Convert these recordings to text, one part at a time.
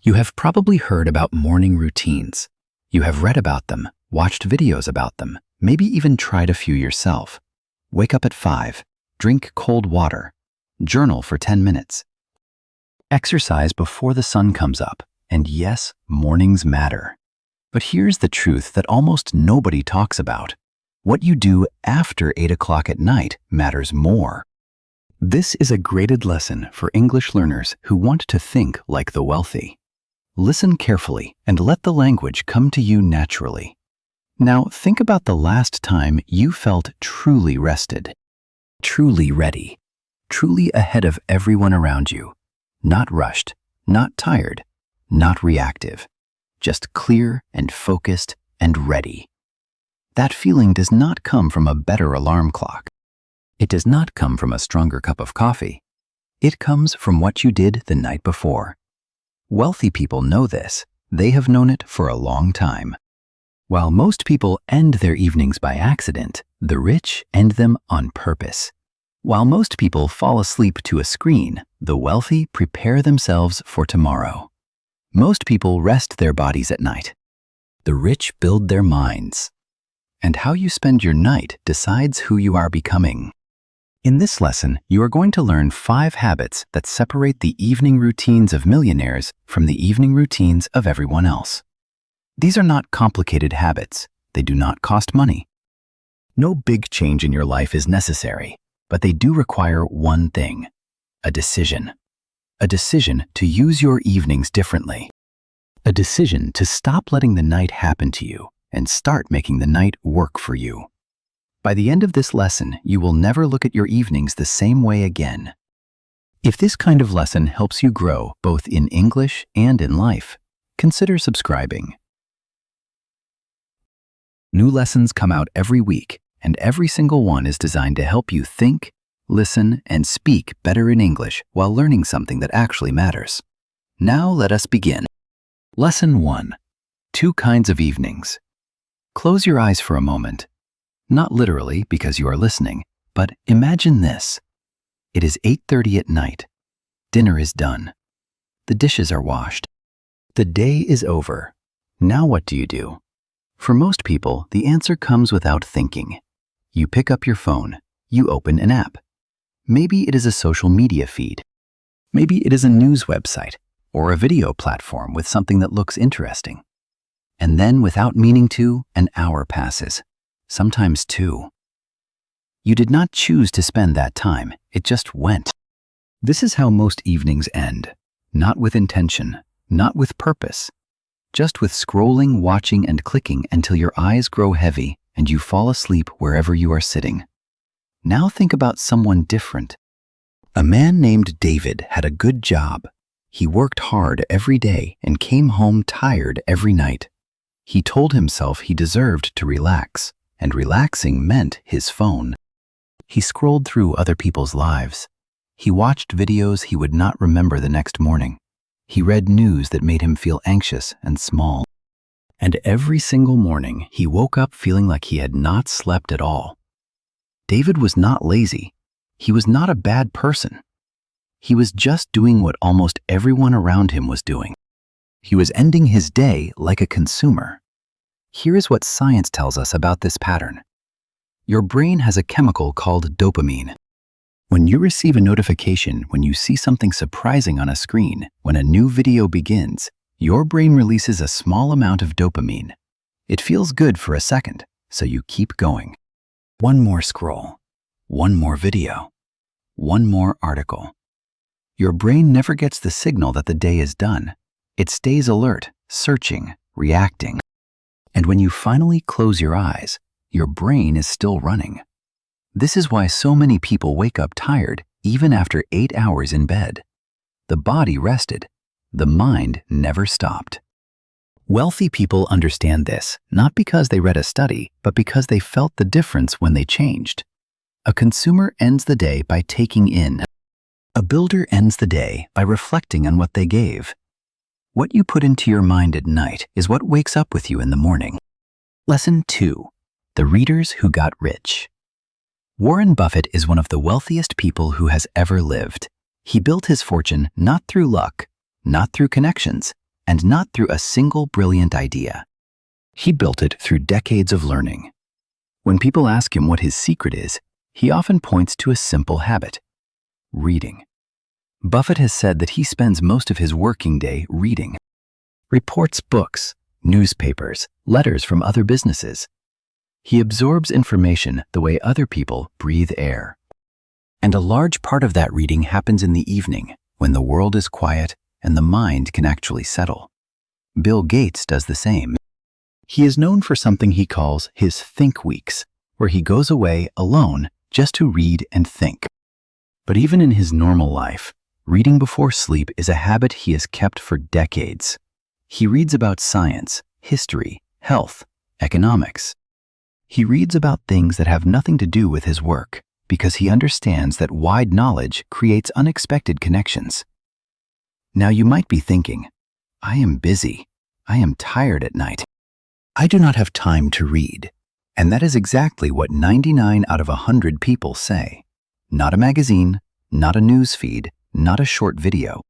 You have probably heard about morning routines. You have read about them, watched videos about them, maybe even tried a few yourself. Wake up at 5, drink cold water, journal for 10 minutes. Exercise before the sun comes up, and yes, mornings matter. But here's the truth that almost nobody talks about. What you do after 8 o'clock at night matters more. This is a graded lesson for English learners who want to think like the wealthy. Listen carefully and let the language come to you naturally. Now think about the last time you felt truly rested, truly ready, truly ahead of everyone around you. Not rushed, not tired, not reactive, just clear and focused and ready. That feeling does not come from a better alarm clock. It does not come from a stronger cup of coffee. It comes from what you did the night before. Wealthy people know this. They have known it for a long time. While most people end their evenings by accident, the rich end them on purpose. While most people fall asleep to a screen, the wealthy prepare themselves for tomorrow. Most people rest their bodies at night. The rich build their minds. And how you spend your night decides who you are becoming. In this lesson, you are going to learn 5 habits that separate the evening routines of millionaires from the evening routines of everyone else. These are not complicated habits. They do not cost money. No big change in your life is necessary, but they do require one thing: a decision. A decision to use your evenings differently. A decision to stop letting the night happen to you and start making the night work for you. By the end of this lesson, you will never look at your evenings the same way again. If this kind of lesson helps you grow both in English and in life, consider subscribing. New lessons come out every week, and every single one is designed to help you think, listen, and speak better in English while learning something that actually matters. Now let us begin. Lesson 1. 2 kinds of evenings. Close your eyes for a moment. Not literally because you are listening, but imagine this. It is 8:30 at night. Dinner is done. The dishes are washed. The day is over. Now what do you do? For most people, the answer comes without thinking. You pick up your phone. You open an app. Maybe it is a social media feed. Maybe it is a news website or a video platform with something that looks interesting. And then, without meaning to, an hour passes. Sometimes 2. You did not choose to spend that time. It just went. This is how most evenings end. Not with intention, not with purpose. Just with scrolling, watching, and clicking until your eyes grow heavy and you fall asleep wherever you are sitting. Now think about someone different. A man named David had a good job. He worked hard every day and came home tired every night. He told himself he deserved to relax, and relaxing meant his phone. He scrolled through other people's lives. He watched videos he would not remember the next morning. He read news that made him feel anxious and small. And every single morning, he woke up feeling like he had not slept at all. David was not lazy. He was not a bad person. He was just doing what almost everyone around him was doing. He was ending his day like a consumer. Here is what science tells us about this pattern. Your brain has a chemical called dopamine. When you receive a notification, when you see something surprising on a screen, when a new video begins, your brain releases a small amount of dopamine. It feels good for a second, so you keep going. One more scroll, one more video, one more article. Your brain never gets the signal that the day is done. It stays alert, searching, reacting. And when you finally close your eyes, your brain is still running. This is why so many people wake up tired even after 8 hours in bed. The body rested. The mind never stopped. Wealthy people understand this, not because they read a study, but because they felt the difference when they changed. A consumer ends the day by taking in. A builder ends the day by reflecting on what they gave. What you put into your mind at night is what wakes up with you in the morning. Lesson 2. The Readers Who Got Rich. Warren Buffett is one of the wealthiest people who has ever lived. He built his fortune not through luck, not through connections, and not through a single brilliant idea. He built it through decades of learning. When people ask him what his secret is, he often points to a simple habit: reading. Buffett has said that he spends most of his working day reading. Reports books, newspapers, letters from other businesses. He absorbs information the way other people breathe air. And a large part of that reading happens in the evening, when the world is quiet and the mind can actually settle. Bill Gates does the same. He is known for something he calls his think weeks, where he goes away alone just to read and think. But even in his normal life, reading before sleep is a habit he has kept for decades. He reads about science, history, health, economics. He reads about things that have nothing to do with his work, because he understands that wide knowledge creates unexpected connections. Now you might be thinking, I am busy. I am tired at night. I do not have time to read. And that is exactly what 99 out of 100 people say. Not a magazine, not a news feed, not a short video.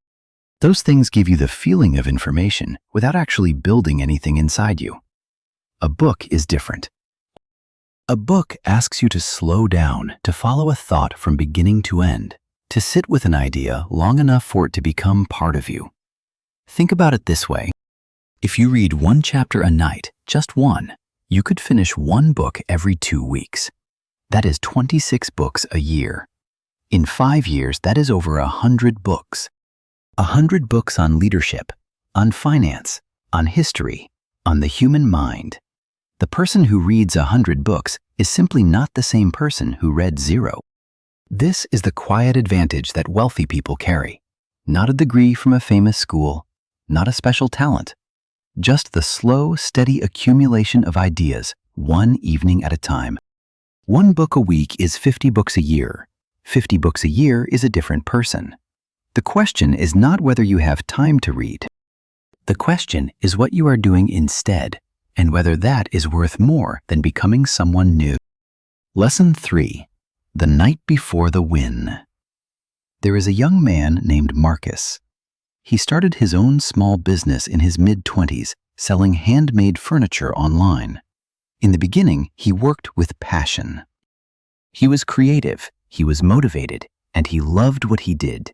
Those things give you the feeling of information without actually building anything inside you. A book is different. A book asks you to slow down, to follow a thought from beginning to end, to sit with an idea long enough for it to become part of you. Think about it this way. If you read one chapter a night, just one, you could finish one book every 2 weeks. That is 26 books a year. In 5 years, that is over 100 books. 100 books on leadership, on finance, on history, on the human mind. The person who reads 100 books is simply not the same person who read 0. This is the quiet advantage that wealthy people carry. Not a degree from a famous school, not a special talent. Just the slow, steady accumulation of ideas, one evening at a time. 1 book a week is 50 books a year. 50 books a year is a different person. The question is not whether you have time to read. The question is what you are doing instead, and whether that is worth more than becoming someone new. Lesson 3. The night before the win. There is a young man named Marcus. He started his own small business in his mid-20s, selling handmade furniture online. In the beginning, he worked with passion. He was creative, he was motivated, and he loved what he did.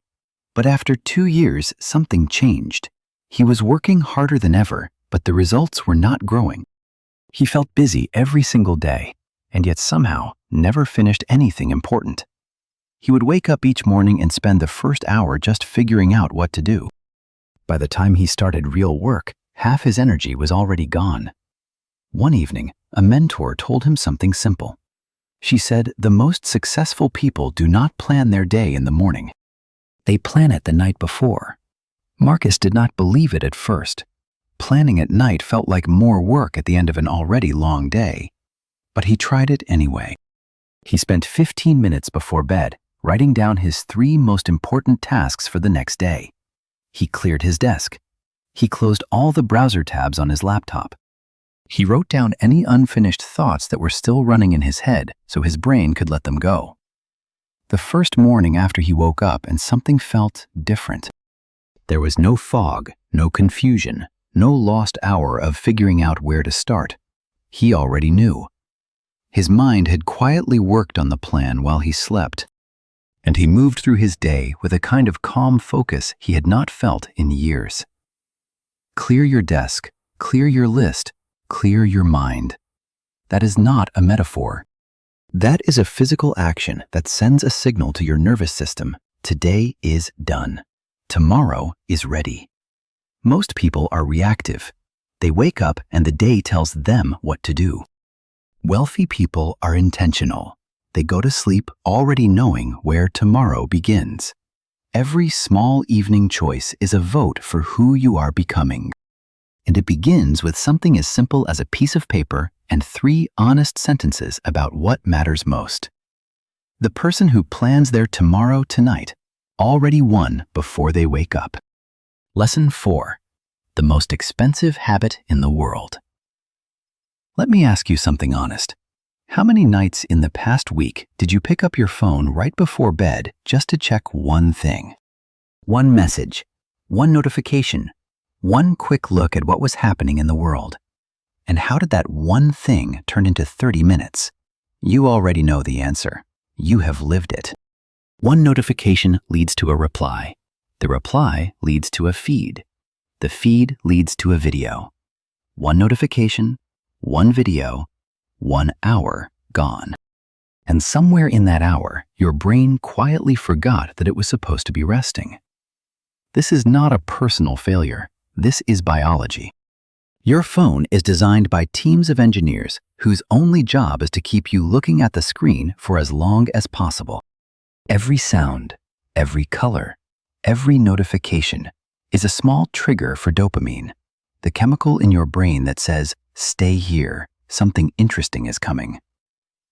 But after 2 years, something changed. He was working harder than ever, but the results were not growing. He felt busy every single day, and yet somehow never finished anything important. He would wake up each morning and spend the first hour just figuring out what to do. By the time he started real work, half his energy was already gone. One evening, a mentor told him something simple. She said, the most successful people do not plan their day in the morning. They plan it the night before. Marcus did not believe it at first. Planning at night felt like more work at the end of an already long day. But he tried it anyway. He spent 15 minutes before bed, writing down his 3 most important tasks for the next day. He cleared his desk. He closed all the browser tabs on his laptop. He wrote down any unfinished thoughts that were still running in his head so his brain could let them go. The first morning after he woke up and something felt different. There was no fog, no confusion, no lost hour of figuring out where to start. He already knew. His mind had quietly worked on the plan while he slept, and he moved through his day with a kind of calm focus he had not felt in years. Clear your desk, clear your list, clear your mind. That is not a metaphor. That is a physical action that sends a signal to your nervous system. Today is done. Tomorrow is ready. Most people are reactive. They wake up and the day tells them what to do. Wealthy people are intentional. They go to sleep already knowing where tomorrow begins. Every small evening choice is a vote for who you are becoming. And it begins with something as simple as a piece of paper and 3 honest sentences about what matters most. The person who plans their tomorrow tonight already won before they wake up. Lesson 4. The most expensive habit in the world. Let me ask you something honest. How many nights in the past week did you pick up your phone right before bed just to check one thing? One message, one notification, One quick look at what was happening in the world. And how did that one thing turn into 30 minutes? You already know the answer. You have lived it. One notification leads to a reply. The reply leads to a feed. The feed leads to a video. One notification, one video, 1 hour gone. And somewhere in that hour, your brain quietly forgot that it was supposed to be resting. This is not a personal failure. This is biology. Your phone is designed by teams of engineers whose only job is to keep you looking at the screen for as long as possible. Every sound, every color, every notification is a small trigger for dopamine, the chemical in your brain that says, "Stay here, something interesting is coming."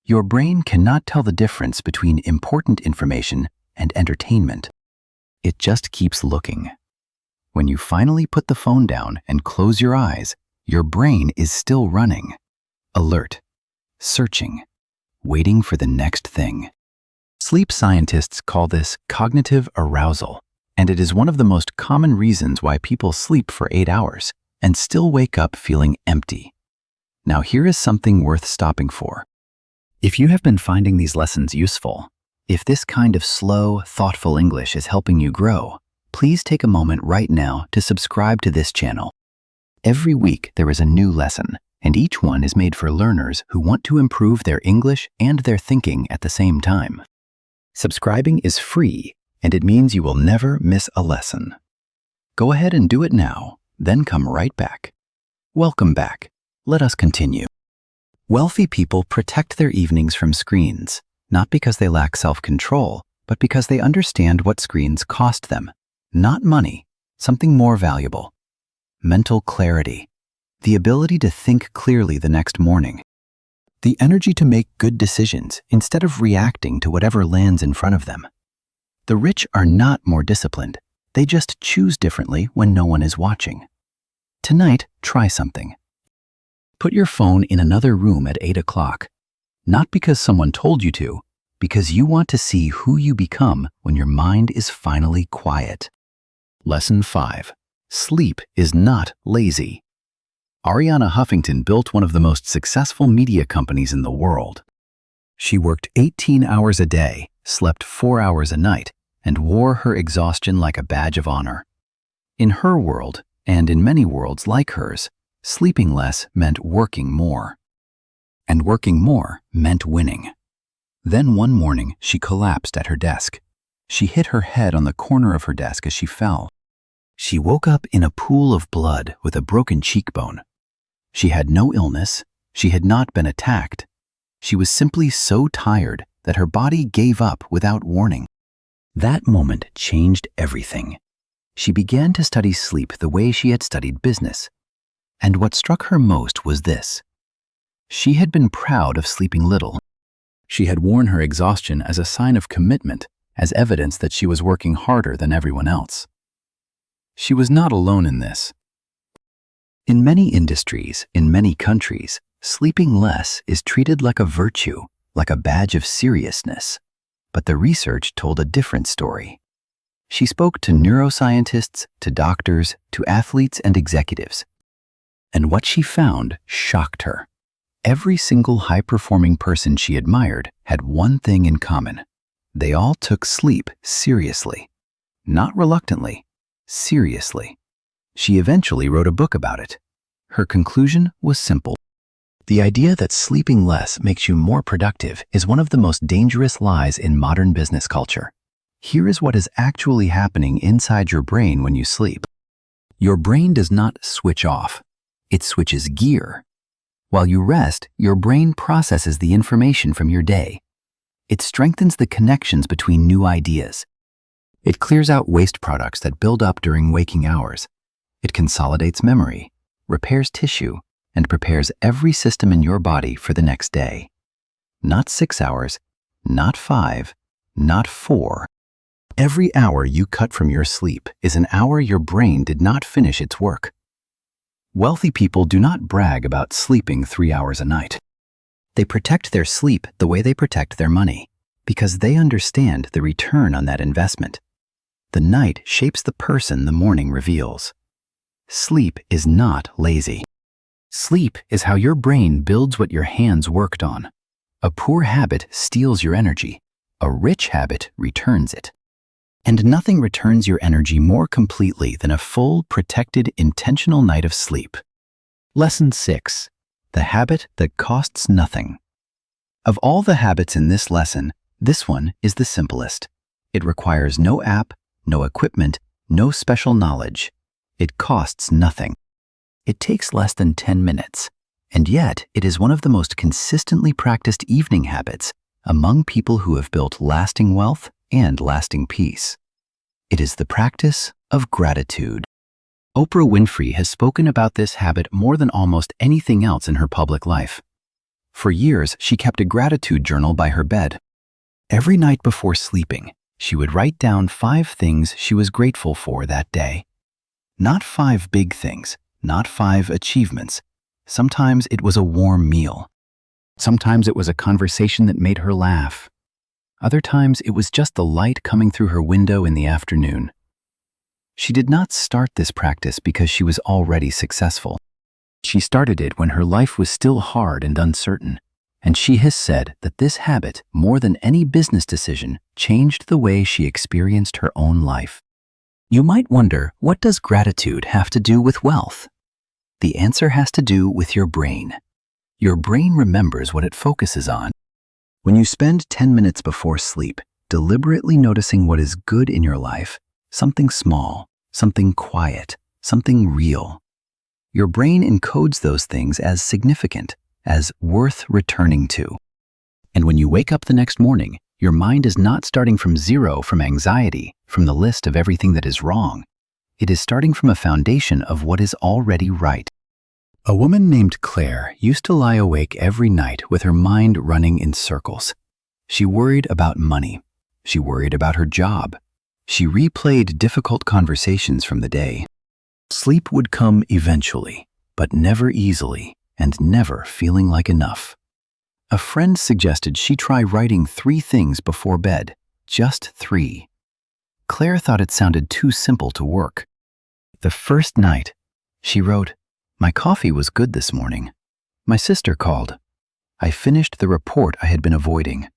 Your brain cannot tell the difference between important information and entertainment. It just keeps looking. When you finally put the phone down and close your eyes, your brain is still running, alert, searching, waiting for the next thing. Sleep scientists call this cognitive arousal, and it is one of the most common reasons why people sleep for 8 hours and still wake up feeling empty. Now here is something worth stopping for. If you have been finding these lessons useful, if this kind of slow, thoughtful English is helping you grow, please take a moment right now to subscribe to this channel. Every week there is a new lesson, and each one is made for learners who want to improve their English and their thinking at the same time. Subscribing is free, and it means you will never miss a lesson. Go ahead and do it now, then come right back. Welcome back. Let us continue. Wealthy people protect their evenings from screens, not because they lack self-control, but because they understand what screens cost them. Not money, something more valuable. Mental clarity, the ability to think clearly the next morning. The energy to make good decisions instead of reacting to whatever lands in front of them. The rich are not more disciplined. They just choose differently when no one is watching. Tonight, try something. Put your phone in another room at 8 o'clock. Not because someone told you to, because you want to see who you become when your mind is finally quiet. Lesson 5. Sleep is not lazy. Arianna Huffington built one of the most successful media companies in the world. She worked 18 hours a day, slept 4 hours a night, and wore her exhaustion like a badge of honor. In her world, and in many worlds like hers, sleeping less meant working more. And working more meant winning. Then one morning, she collapsed at her desk. She hit her head on the corner of her desk as she fell. She woke up in a pool of blood with a broken cheekbone. She had no illness. She had not been attacked. She was simply so tired that her body gave up without warning. That moment changed everything. She began to study sleep the way she had studied business. And what struck her most was this. She had been proud of sleeping little. She had worn her exhaustion as a sign of commitment, as evidence that she was working harder than everyone else. She was not alone in this. In many industries, in many countries, sleeping less is treated like a virtue, like a badge of seriousness. But the research told a different story. She spoke to neuroscientists, to doctors, to athletes and executives. And what she found shocked her. Every single high-performing person she admired had one thing in common. They all took sleep seriously. Not reluctantly, seriously. She eventually wrote a book about it. Her conclusion was simple. The idea that sleeping less makes you more productive is one of the most dangerous lies in modern business culture. Here is what is actually happening inside your brain when you sleep. Your brain does not switch off. It switches gear. While you rest, your brain processes the information from your day. It strengthens the connections between new ideas. It clears out waste products that build up during waking hours. It consolidates memory, repairs tissue, and prepares every system in your body for the next day. Not 6 hours, not 5, not 4. Every hour you cut from your sleep is an hour your brain did not finish its work. Wealthy people do not brag about sleeping 3 hours a night. They protect their sleep the way they protect their money, because they understand the return on that investment. The night shapes the person the morning reveals. Sleep is not lazy. Sleep is how your brain builds what your hands worked on. A poor habit steals your energy. A rich habit returns it. And nothing returns your energy more completely than a full, protected, intentional night of sleep. Lesson 6. The habit that costs nothing. Of all the habits in this lesson, this one is the simplest. It requires no app, no equipment, no special knowledge. It costs nothing. It takes less than 10 minutes, and yet it is one of the most consistently practiced evening habits among people who have built lasting wealth and lasting peace. It is the practice of gratitude. Oprah Winfrey has spoken about this habit more than almost anything else in her public life. For years, she kept a gratitude journal by her bed. Every night before sleeping, she would write down 5 things she was grateful for that day. Not 5 big things, not 5 achievements. Sometimes it was a warm meal. Sometimes it was a conversation that made her laugh. Other times it was just the light coming through her window in the afternoon. She did not start this practice because she was already successful. She started it when her life was still hard and uncertain, and she has said that this habit, more than any business decision, changed the way she experienced her own life. You might wonder, what does gratitude have to do with wealth? The answer has to do with your brain. Your brain remembers what it focuses on. When you spend 10 minutes before sleep, deliberately noticing what is good in your life, something small, something quiet, something real, your brain encodes those things as significant, as worth returning to. And when you wake up the next morning, your mind is not starting from zero from anxiety, from the list of everything that is wrong. It is starting from a foundation of what is already right. A woman named Claire used to lie awake every night with her mind running in circles. She worried about money. She worried about her job. She replayed difficult conversations from the day. Sleep would come eventually, but never easily, and never feeling like enough. A friend suggested she try writing 3 things before bed, just 3. Claire thought it sounded too simple to work. The first night, she wrote, "My coffee was good this morning. My sister called. I finished the report I had been avoiding."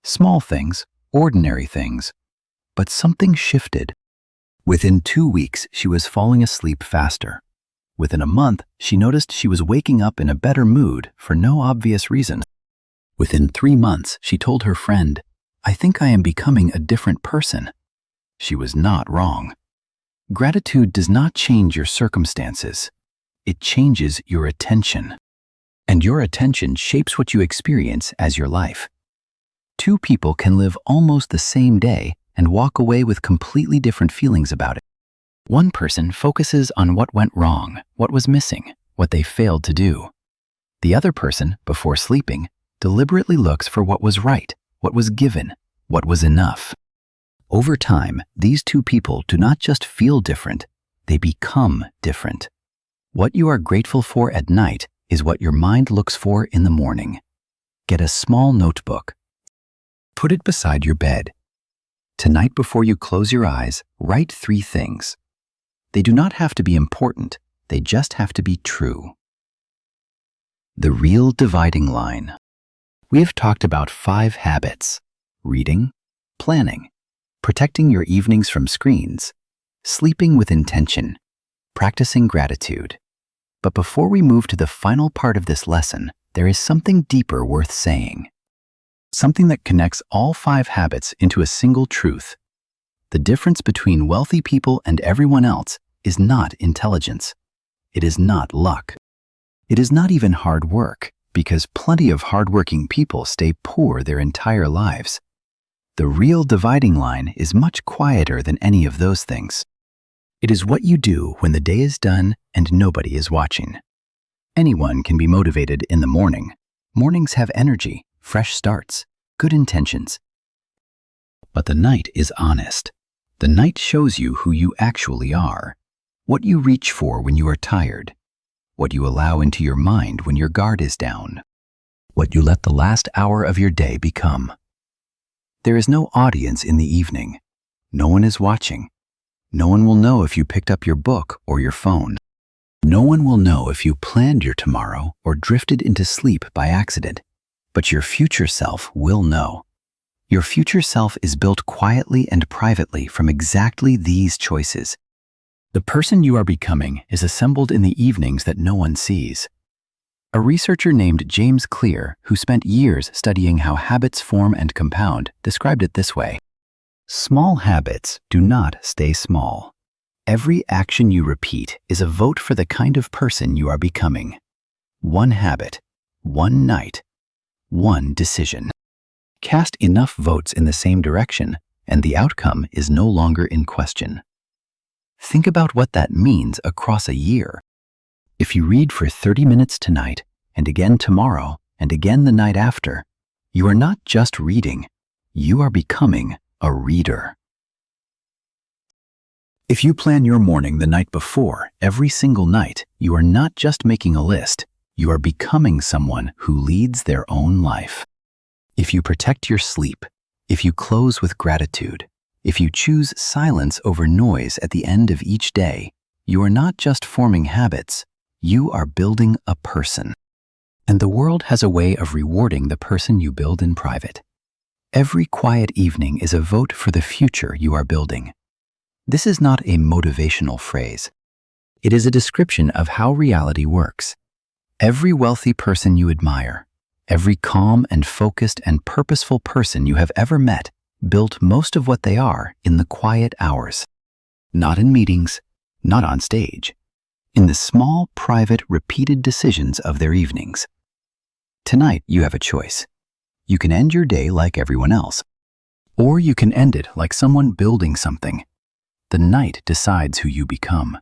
Small things, ordinary things, but something shifted. Within 2 weeks, she was falling asleep faster. Within a month, she noticed she was waking up in a better mood for no obvious reason. Within 3 months, she told her friend, "I think I am becoming a different person." She was not wrong. Gratitude does not change your circumstances. It changes your attention. And your attention shapes what you experience as your life. 2 people can live almost the same day and walk away with completely different feelings about it. One person focuses on what went wrong, what was missing, what they failed to do. The other person, before sleeping, deliberately looks for what was right, what was given, what was enough. Over time, these 2 people do not just feel different, they become different. What you are grateful for at night is what your mind looks for in the morning. Get a small notebook. Put it beside your bed. Tonight before you close your eyes, write 3 things. They do not have to be important, they just have to be true. The real dividing line. We have talked about 5 habits: reading, planning, protecting your evenings from screens, sleeping with intention, practicing gratitude. But before we move to the final part of this lesson, there is something deeper worth saying. Something that connects all 5 habits into a single truth. The difference between wealthy people and everyone else is not intelligence. It is not luck. It is not even hard work, because plenty of hardworking people stay poor their entire lives. The real dividing line is much quieter than any of those things. It is what you do when the day is done and nobody is watching. Anyone can be motivated in the morning. Mornings have energy, fresh starts, good intentions. But the night is honest. The night shows you who you actually are, what you reach for when you are tired, what you allow into your mind when your guard is down, what you let the last hour of your day become. There is no audience in the evening. No one is watching. No one will know if you picked up your book or your phone. No one will know if you planned your tomorrow or drifted into sleep by accident. But your future self will know. Your future self is built quietly and privately from exactly these choices. The person you are becoming is assembled in the evenings that no one sees. A researcher named James Clear, who spent years studying how habits form and compound, described it this way. Small habits do not stay small. Every action you repeat is a vote for the kind of person you are becoming. One habit, one night, one decision. Cast enough votes in the same direction, and the outcome is no longer in question. Think about what that means across a year. If you read for 30 minutes tonight, and again tomorrow, and again the night after, you are not just reading, you are becoming a reader. If you plan your morning the night before, every single night, you are not just making a list, you are becoming someone who leads their own life. If you protect your sleep, if you close with gratitude, if you choose silence over noise at the end of each day, you are not just forming habits, you are building a person. And the world has a way of rewarding the person you build in private. Every quiet evening is a vote for the future you are building. This is not a motivational phrase. It is a description of how reality works. Every wealthy person you admire, every calm and focused and purposeful person you have ever met built most of what they are in the quiet hours. Not in meetings, not on stage. In the small, private, repeated decisions of their evenings. Tonight, you have a choice. You can end your day like everyone else, or you can end it like someone building something. The night decides who you become.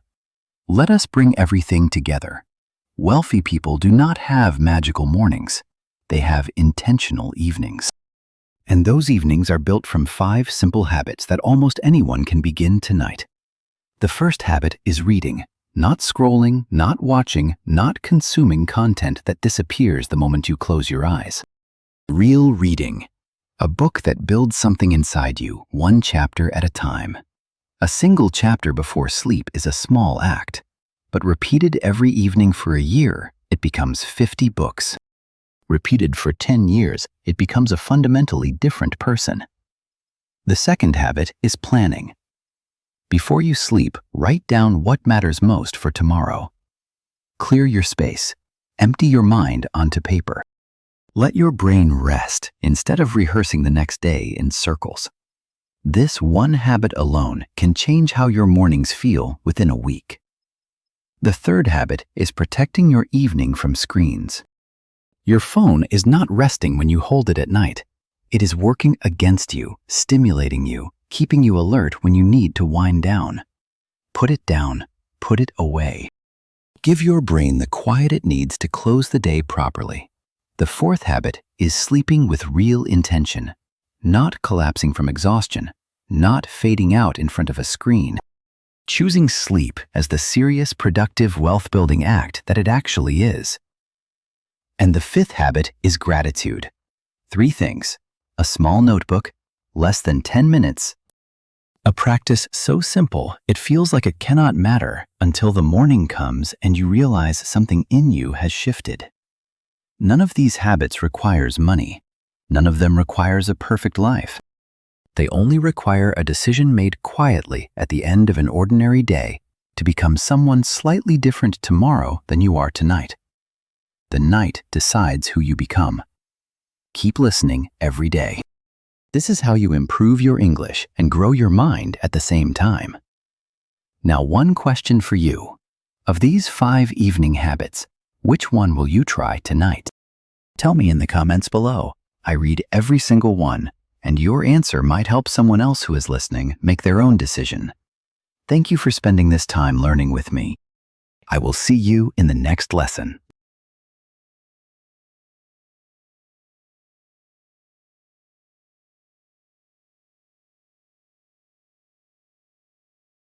Let us bring everything together. Wealthy people do not have magical mornings. They have intentional evenings. And those evenings are built from 5 simple habits that almost anyone can begin tonight. The first habit is reading. Not scrolling, not watching, not consuming content that disappears the moment you close your eyes. Real reading. A book that builds something inside you, one chapter at a time. A single chapter before sleep is a small act, but repeated every evening for a year, it becomes 50 books. Repeated for 10 years, it becomes a fundamentally different person. The second habit is planning. Before you sleep, write down what matters most for tomorrow. Clear your space. Empty your mind onto paper. Let your brain rest instead of rehearsing the next day in circles. This one habit alone can change how your mornings feel within a week. The third habit is protecting your evening from screens. Your phone is not resting when you hold it at night. It is working against you, stimulating you, keeping you alert when you need to wind down. Put it down. Put it away. Give your brain the quiet it needs to close the day properly. The fourth habit is sleeping with real intention, not collapsing from exhaustion, not fading out in front of a screen. Choosing sleep as the serious, productive, wealth-building act that it actually is. And the fifth habit is gratitude. 3 things: a small notebook, less than 10 minutes, a practice so simple it feels like it cannot matter until the morning comes and you realize something in you has shifted. None of these habits requires money. None of them requires a perfect life. They only require a decision made quietly at the end of an ordinary day to become someone slightly different tomorrow than you are tonight. The night decides who you become. Keep listening every day. This is how you improve your English and grow your mind at the same time. Now, one question for you. Of these 5 evening habits, which one will you try tonight? Tell me in the comments below. I read every single one, and your answer might help someone else who is listening make their own decision. Thank you for spending this time learning with me. I will see you in the next lesson.